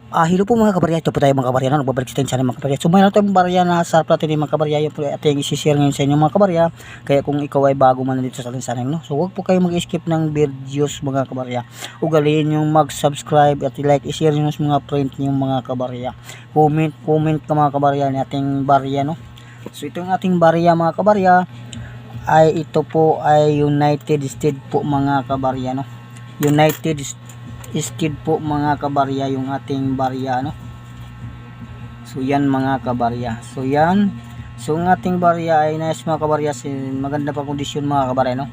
Hello po mga kabarya, ito po tayo mga kabarya, nagbabalik sa tayo sa mga kabarya. So mayroon tayong barya na sarap natin yung mga kabarya, yung po ating isi-share ngayon sa inyo mga kabarya. Kaya kung ikaw ay bago man dito sa ating channel, no? So huwag po kayo mag-skip ng videos mga kabarya. Ugaliin yung mag-subscribe at i-like, i-share nyo sa mga friend nyo mga kabarya. Comment ka mga kabarya ng ating barya, no? So ito yung ating barya mga kabarya, ay ito po ay United States po mga kabarya, no? United States po mga kabarya yung ating barya, no? So yan mga kabarya, so yan, so ang ating barya ay nice mga kabarya, maganda pa kondisyon mga kabarya, no?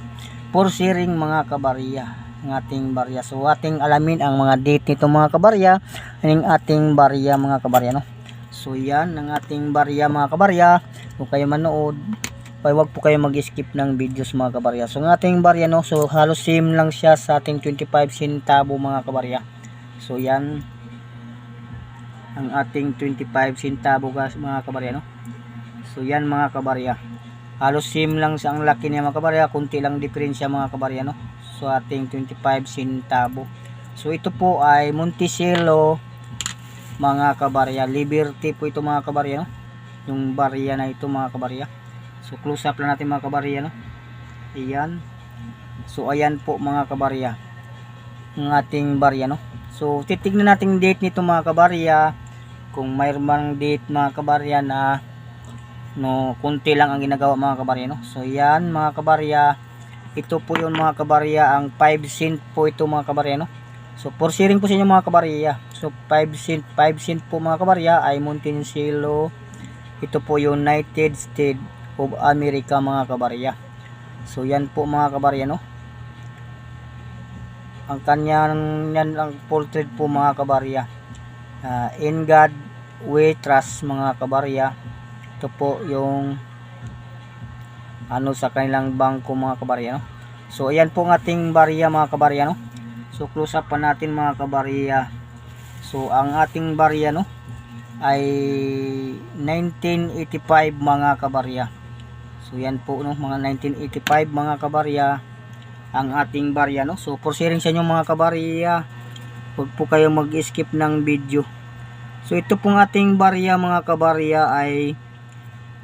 For sharing mga kabarya ang ating barya. So ating alamin ang mga date nito mga kabarya, ang ating barya mga kabarya, no? So yan ang ating barya mga kabarya. Kung kayo manood, wag po kayo mag-skip ng videos mga kabarya. So ang ating barya, no, so halos same lang siya sa ating 25 centavo mga kabarya. So yan ang ating 25 centavo mga kabarya, no. So yan mga kabarya, halos same lang sa ang laki niya mga kabarya, kunti lang diferensya mga kabarya, no, so ating 25 centavo. So ito po ay Monticello mga kabarya, Liberty po ito mga kabarya, no, yung barya na ito mga kabarya. So close up lang natin mga kabarya, no. Ayan. So ayan po mga kabarya ng ating barya, no. So titignan natin date nito mga kabarya, kung mayroong date mga kabarya na no kunti lang ang ginagawa mga kabarya, no. So ayan mga kabarya, ito po yung mga kabarya, ang 5 cent po ito mga kabarya, no. So for sharing po sa inyo mga kabarya, so 5 cent po mga kabarya ay Monticello, ito po United States of America mga kabarya. So yan po mga kabarya, no. Ang kanyang yan ang portrait po mga kabarya, in God we trust mga kabarya. Ito po yung ano sa kanilang bangko mga kabarya, no. So ayan po ang ating barya mga kabarya, no. So close up pa natin mga kabarya. So ang ating barya, no, ay 1985 mga kabarya. So yan po, no, mga 1985 mga kabarya ang ating barya, no. So for sharing sa inyo mga kabarya, huwag po kayo mag-skip ng video. So ito pong ating barya mga kabarya ay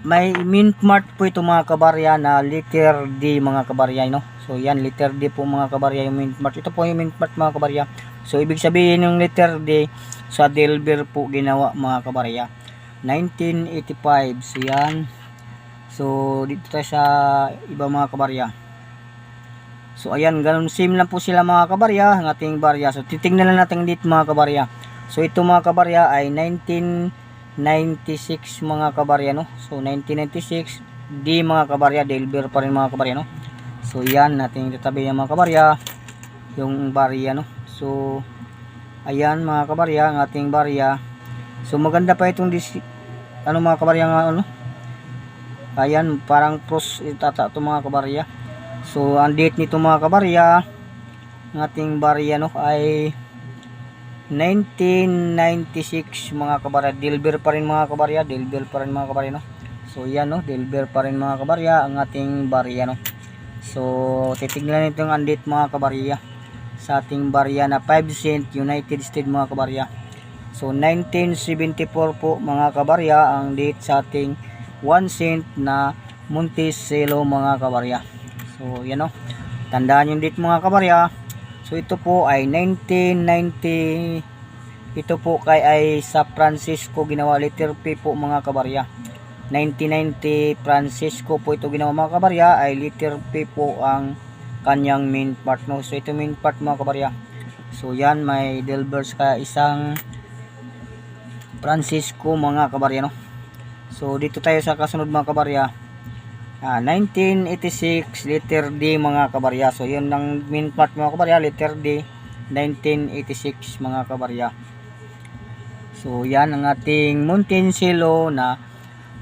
may mint mark po ito mga kabarya na letter D mga kabarya, no. So yan letter D po mga kabarya yung mint mark. Ito po yung mint mark mga kabarya. So ibig sabihin yung letter D sa Delaware po ginawa mga kabarya, 1985. So yan. So dito tayo sa iba mga kabarya. So ayan, ganun same lang po sila mga kabarya ang ating barya. So titingnan lang natin dito mga kabarya. So ito mga kabarya ay 1996 mga kabarya, no. So 1996 D mga kabarya, Delaware pa rin mga kabarya, no. So yan, natin tatabi yung mga kabarya yung barya, no. So ayan mga kabarya ang ating barya. So maganda pa itong ano mga kabarya nga, ano. Ayan, parang pros itata ito mga kabarya. So ang date nito mga kabarya ng ating barya, no, ay 1996 mga kabarya. Delaware pa rin mga kabarya, Delaware pa rin mga kabarya, no. So yan, no, Delaware pa rin mga kabarya ang ating barya, no. So titignan nito ang date mga kabarya sa ating barya na 5 cent United States mga kabarya. So 1974 po mga kabarya ang date sa ating 1 cent na Monticello mga kabarya. So yan, no, tandaan yung date mga kabarya. So ito po ay 1990, ito po ay sa Francisco ginawa, letter P po mga kabarya. 1990 Francisco po ito ginawa mga kabarya, ay letter P po ang kanyang main part, no. So ito main part mga kabarya. So yan, may Delaware kaya isang Francisco mga kabarya, no. So dito tayo sa kasunod mga kabarya, 1986 letter D mga kabarya. So yun ang main part mga kabarya, letter D, 1986 mga kabarya. So yan ang ating Monticello na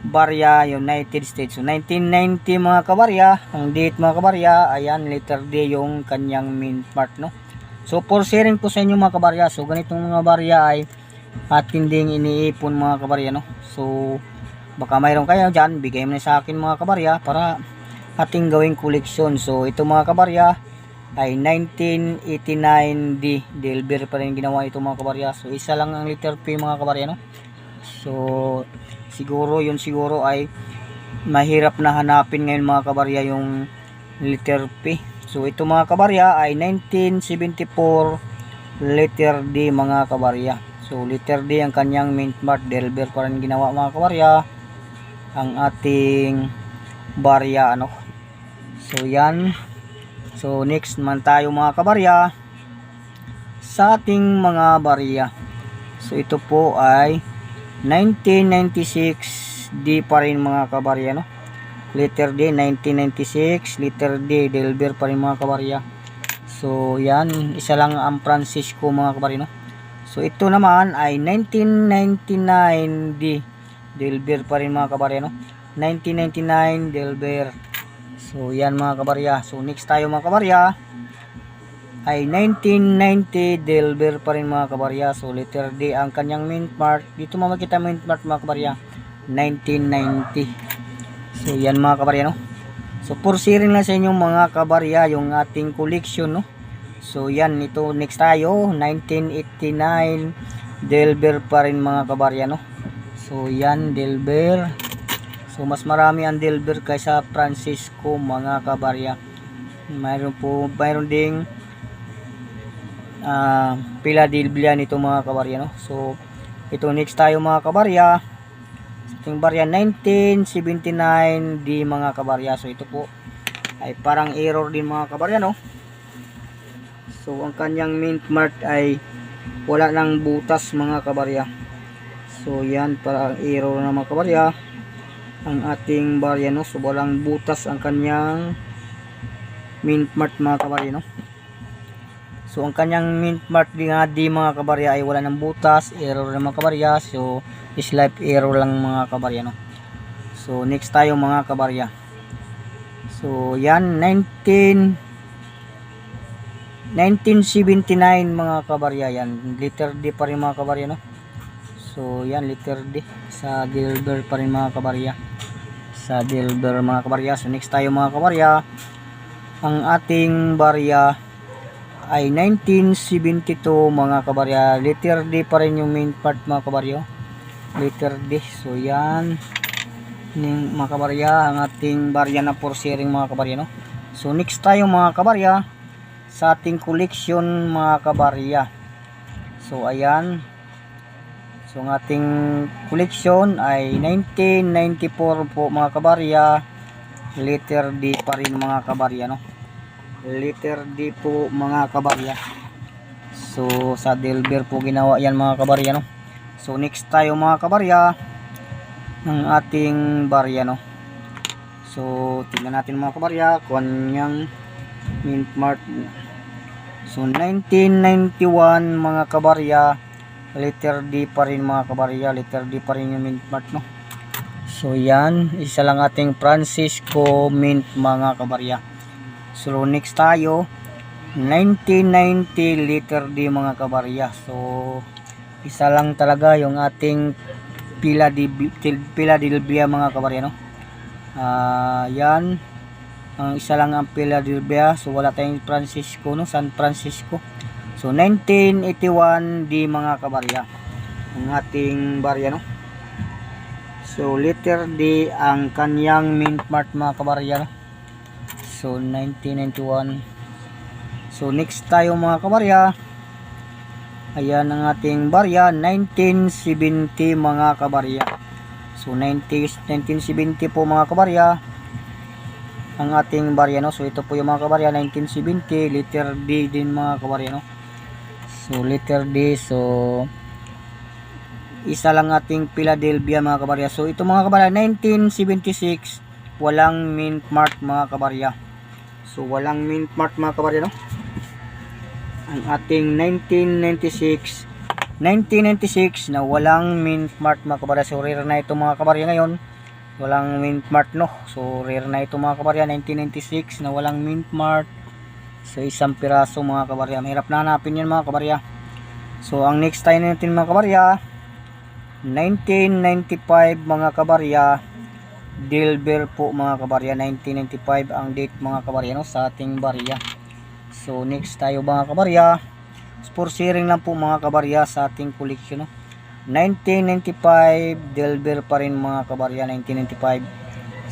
barya, United States. So 1990 mga kabarya ang date mga kabarya. Ayan, letter D yung kanyang main part, no. So for sharing po sa inyo mga kabarya, so ganitong mga barya ay atin ding iniipon mga kabarya, no. So baka mayroon kayo dyan, bigay mo na sa akin mga kabarya para ating gawing koleksyon. So ito mga kabarya ay 1989D. Delver pa rin ginawa ito mga kabarya. So isa lang ang letter P mga kabarya, no? So siguro ay mahirap na hanapin ngayon mga kabarya yung letter P. So ito mga kabarya ay 1974 letter D mga kabarya. So letter D ang kanyang mint mark. Delver pa rin ginawa mga kabarya ang ating barya, ano. So yan. So next naman tayo mga kabarya sa ating mga barya. So ito po ay 1996 D pa rin mga kabarya, no. Letter D 1996, letter D Delver pa rin mga kabarya. So yan, isa lang ang Francisco mga kabarya, no. So ito naman ay 1999 D Delver pa rin mga kabarya, no. 1999 Delver. So yan mga kabarya. So next tayo mga kabarya ay 1990 Delver pa rin mga kabarya. So letter D ang kanyang mint mark. Dito makikita mint mark mga kabarya 1990. So yan mga kabarya, no. So for sharing lang sa inyong mga kabarya yung ating collection, no. So yan, ito next tayo 1989 Delver pa rin mga kabarya, no. So yan Delver. So mas marami ang Delver kaysa Francisco mga kabarya. Mayroon ding Philadelphia nito mga kabarya, no. So ito next tayo mga kabarya. Itong barya 1979 D mga kabarya. So ito po ay parang error din mga kabarya, no. So ang kanyang mint mark ay wala nang butas mga kabarya. So yan, parang error na mga kabarya ang ating barya, no. So walang butas ang kanyang mint mark mga kabarya, no. So ang kanyang mint mark din nga di mga kabarya ay wala ng butas, error na mga kabarya. So is life error lang mga kabarya, no. So next tayo mga kabarya. So yan 1979 mga kabarya, yan letter D pa rin mga kabarya, no. So yan letter D sa Delver pa rin mga kabarya, sa Delver mga kabarya. So next tayo mga kabarya, ang ating barya ay 1972 mga kabarya. Letter D pa rin yung main part mga kabarya, letter D. So yan mga kabarya ang ating barya na for sharing mga kabarya, no. So next tayo mga kabarya sa ating collection mga kabarya. So ayan. So ang ating collection ay 1994 po mga kabarya. Letter D pa rin mga kabarya, no. Letter D po mga kabarya. So sa Delver po ginawa yan mga kabarya, no. So next tayo mga kabarya ng ating barya, no. So tingnan natin mga kabarya kung yung mint mark. So 1991 mga kabarya, letter D pa rin mga kabarya, letter D pa rin yung mint mark, no. So yan, isa lang ating Francisco mint mga kabarya. So next tayo 1990 letter D mga kabarya. So isa lang talaga yung ating Philadelphia mga kabarya, no. Yan ang isa lang ang Philadelphia. So wala tayong Francisco, no, San Francisco. So 1981 D mga kabarya ang ating barya, no. So letter D ang kanyang mint mark mga kabarya, no? So 1991. So next tayo mga kabarya, ayan ang ating barya 1970 mga kabarya. So 1970 po mga kabarya ang ating barya, no. So ito po yung mga kabarya 1970, letter D din mga kabarya, no. So letter D. So isa lang ating Philadelphia mga kabarya. So ito mga kabarya 1976 walang mint mark mga kabarya. So walang mint mark mga kabarya, no. Ang ating 1996 na walang mint mark mga kabarya. So rare na ito mga kabarya ngayon, walang mint mark, no. So rare na ito mga kabarya 1996 na walang mint mark. So isang piraso mga kabarya, mahirap na hanapin yan mga kabarya. So ang next tayo natin mga kabarya 1995 mga kabarya, Delver po mga kabarya. 1995 ang date mga kabarya, no, sa ating barya. So next tayo mga kabarya, for sharing lang po mga kabarya sa ating collection, no? 1995 Delver pa rin mga kabarya, 1995.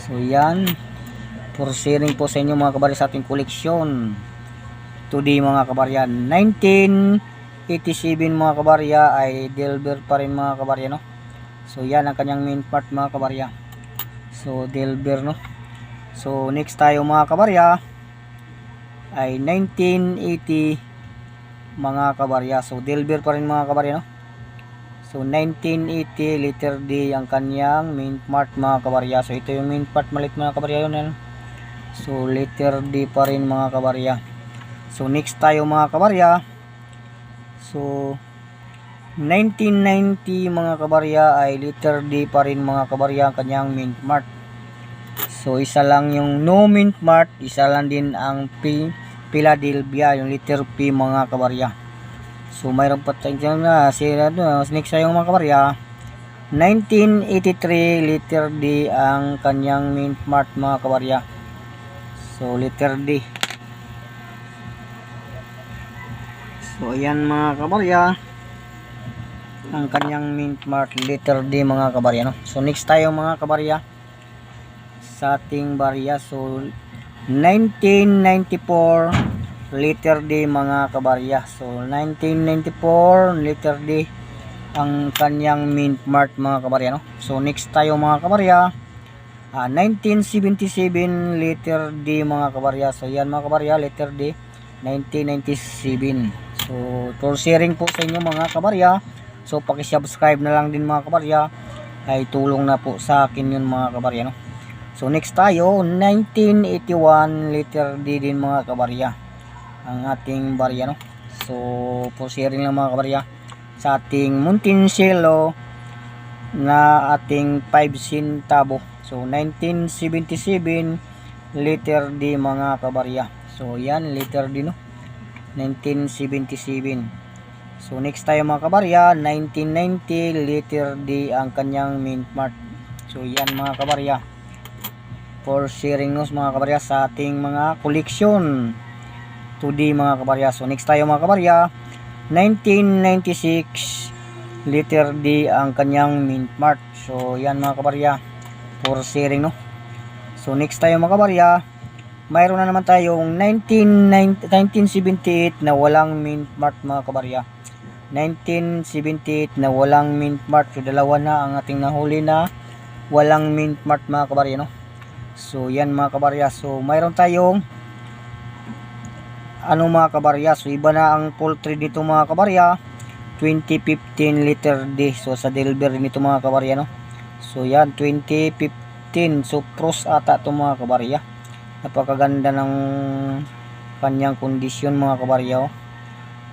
So yan, for sharing po sa inyo mga kabarya sa ating collection today mga kabarya. 1987 mga kabarya ay Delver pa rin mga kabarya, no? So yan ang kanyang main part mga kabarya. So Delver, no? So next tayo mga kabarya ay 1980 mga kabarya. So Delver pa rin mga kabarya, no? So 1980 letter D ang kanyang main part mga kabarya. So ito yung main part maliit mga kabarya yun, yan. So letter D pa rin mga kabarya. So next tayo mga kabarya. So 1990 mga kabarya ay letter D pa rin mga kabarya ang kanyang main part. So isa lang yung no mint mart, isa lang din ang Philadelphia, yung letter P mga kabarya. So mayroon pa tayong na next tayo mga kabarya. 1983 letter D ang kanyang mint mart mga kabarya. So letter D. So ayan mga kabarya, ang kanyang mint mart letter D mga kabarya, no? So next tayo mga kabarya sa ating barya. So 1994 letter D mga kabarya. So 1994 letter D ang kanyang mint mart mga kabarya, no? So next tayo mga kabarya, 1977 letter D mga kabarya. So yan mga kabarya, letter D 1997. So for sharing po sa inyo mga kabarya, so paki-subscribe na lang din mga kabarya, ay tulong na po sa akin yun mga kabarya, no? So next tayo 1981 letter D din mga kabarya ang ating barya, no? So for sharing lang mga kabarya sa ating Monticello na ating 5 centavo. So 1977 letter D mga kabarya. So yan letter D, no? 1977. So next tayo mga kabarya, 1990 letter D ang kanyang mint mart. So yan mga kabarya, for sharing news mga kabarya sa ating mga collection today mga kabarya. So next tayo mga kabarya, 1996 letter D ang kanyang mint mart. So yan mga kabarya, for sharing, no? So next tayo mga kabarya, mayroon na naman tayong 1978 na walang mint mart mga kabarya. 1978 na walang mint mart. So dalawa na ang ating nahuli na walang mint mart mga kabarya, no? So yan mga kabarya. So mayroon tayong mga kabarya, so iba na ang poultry dito mga kabarya. 2015 letter D. So sa Delver nito mga kabarya, no? So yan 2015. So pros ata to mga kabarya. Napakaganda ng kanyang kondisyon mga kabarya, oh.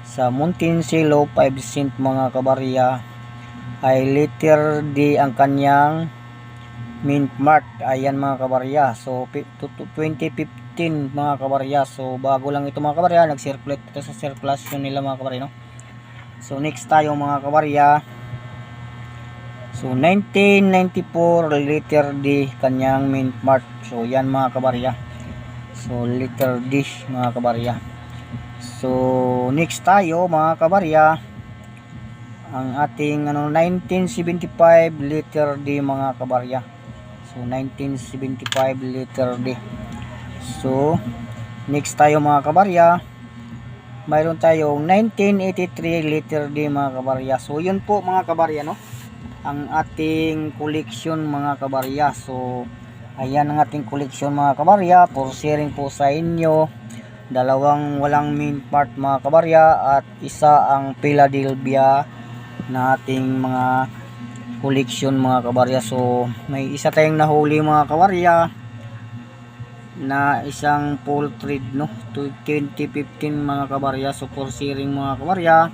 Sa Monticello 5 cent mga kabarya ay letter D ang kanyang mint mart. Ayan mga kabarya. So 2015 mga kabarya. So bago lang ito mga kabarya, nag-circulate ito sa circulation nila mga kabarya, no? So next tayo mga kabarya. So 1994 letter D kanyang mint mart. So yan mga kabarya. So letter D mga kabarya. So next tayo mga kabarya, ang ating 1975 letter D mga kabarya. So 1975 letter D. So next tayo mga kabarya, mayroon tayong 1983 letter D mga kabarya. So yun po mga kabarya, no? Ang ating collection mga kabarya. So ayan ang ating collection mga kabarya, for sharing po sa inyo. Dalawang walang mint mart mga kabarya at isa ang Philadelphia na ating mga collection mga kabarya. So may isa tayong nahuli mga kabarya na isang poultry, no? 2015 mga kabarya. So for sharing mga kabarya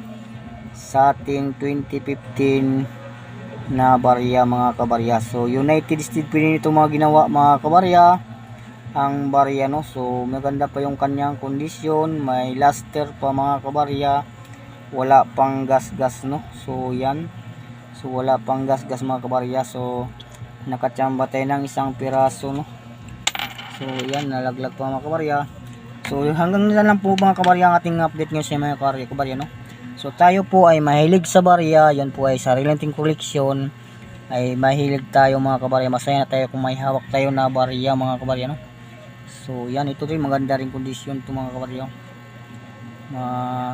sa ating 2015 na barya mga kabarya. So United States pa rin ito mga ginawa mga kabarya, ang barya, no? So maganda pa yung kanyang kondisyon, may luster pa mga kabarya, wala pang gas-gas, no? So yan, so wala pang gas-gas mga kabarya. So nakachamba tayo ng isang piraso, no? So yan, nalaglag pa mga kabarya. So hanggang na lang po mga kabarya ang ating update ngayon sa mga kabarya, no. So tayo po ay mahilig sa barya, yan po ay sarili nating koleksyon, ay mahilig tayo mga kabarya, masaya na tayo kung may hawak tayo na barya mga kabarya, no. So yan, ito rin maganda rin kondisyon to mga kabarya,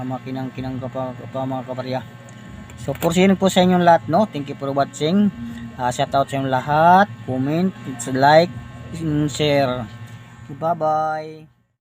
makinang-kinang pa mga kabarya. So for sharing po sa inyong lahat, no. Thank you for watching. Shout out sa inyong lahat, comment, like, share. Bye bye.